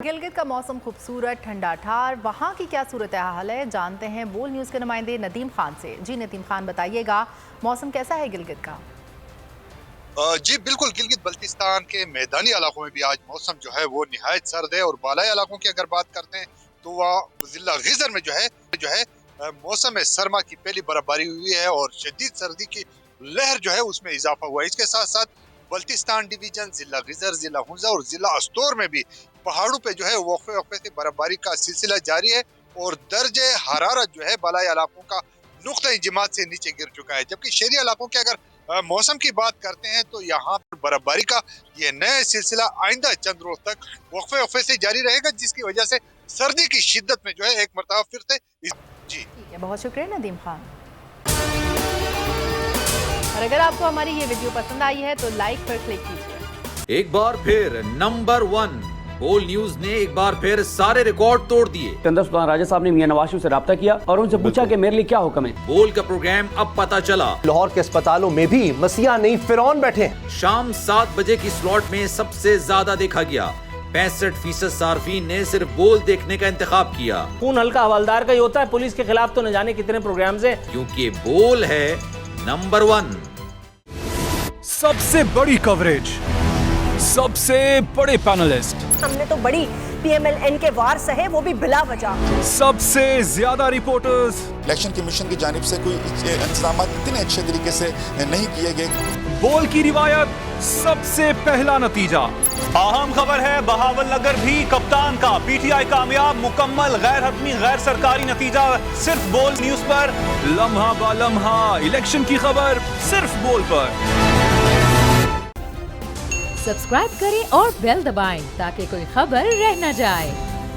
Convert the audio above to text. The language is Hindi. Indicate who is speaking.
Speaker 1: गिलगित का मौसम खूबसूरत ठंडा ठार, वहाँ की क्या सूरत हाल है जानते हैं बोल न्यूज़ के नुमाइंदे नदीम खान से। जी नदीम खान, बताइएगा मौसम कैसा है गिलगित का?
Speaker 2: जी बिल्कुल, गिलगित बल्तिस्तान के मैदानी इलाकों में भी आज मौसम जो है वो निहायत सर्द है और बालाई इलाकों की अगर बात करते हैं तो वह जिला गिजर में मौसम सरमा की पहली बर्फबारी हुई है और शदीद सर्दी की लहर जो है उसमें इजाफा हुआ है। इसके साथ साथ बल्तिस्तान डिवीजन, जिला गिजर, जिला हुंजा और जिला अस्तोर में भी पहाड़ों पे जो है वक्फे वक्फे से बर्फबारी का सिलसिला जारी है और दर्जे हरारत जो है बालाई इलाकों का नुक्ता इंजमात से नीचे गिर चुका है। जबकि शहरी इलाकों के अगर मौसम की बात करते हैं तो यहाँ पर बर्फबारी का ये नया सिलसिला आइंदा चंद रोज तक वक्फे वक्फे से जारी रहेगा, जिसकी वजह से सर्दी की शिद्दत में जो है एक मरतबा फिर से जी।
Speaker 1: ठीक है, बहुत शुक्रिया नदीम खान। और अगर आपको हमारी ये वीडियो पसंद आई है तो लाइक पर क्लिक कीजिए।
Speaker 3: एक बार फिर नंबर 1 बोल न्यूज ने एक बार फिर सारे रिकॉर्ड तोड़ दिए।
Speaker 4: सिकंदर सुल्तान राजा साहब ने मियां नवाज शरीफ से रब्ता किया और उनसे पूछा कि मेरे लिए क्या हुक्म है।
Speaker 3: बोल का प्रोग्राम अब पता चला।
Speaker 5: लाहौर के अस्पतालों में भी मसीहा नहीं फिरौन बैठे हैं।
Speaker 3: शाम 7 बजे की स्लॉट में सबसे ज्यादा देखा गया। 65% सार्फिन ने सिर्फ बोल देखने का इंतखाब किया।
Speaker 6: खून हल्का हवलदार का ही होता है, पुलिस के खिलाफ तो न जाने कितने प्रोग्राम्स हैं।
Speaker 3: क्योंकि बोल है नंबर 1।
Speaker 7: सबसे बड़ी कवरेज, सबसे बड़े पैनलिस्ट,
Speaker 8: हमने तो बड़ी पीएमएलएन के वार सहे, वो भी बिला वजह।
Speaker 7: सबसे ज्यादा रिपोर्टर्स।
Speaker 9: इलेक्शन कमीशन की जानिब से कोई इंतजाम इतने अच्छे तरीके से नहीं किए गए।
Speaker 7: बोल की रिवायत, सबसे पहला नतीजा।
Speaker 10: अहम खबर है, बहावलनगर भी कप्तान का पीटीआई कामयाब, मुकम्मल गैर हतमी गैर सरकारी नतीजा सिर्फ बोल न्यूज पर।
Speaker 7: लम्हा बा लम्हा इलेक्शन की खबर सिर्फ बोल पर।
Speaker 11: सब्सक्राइब करें और बेल दबाएं ताकि कोई खबर रह न जाए।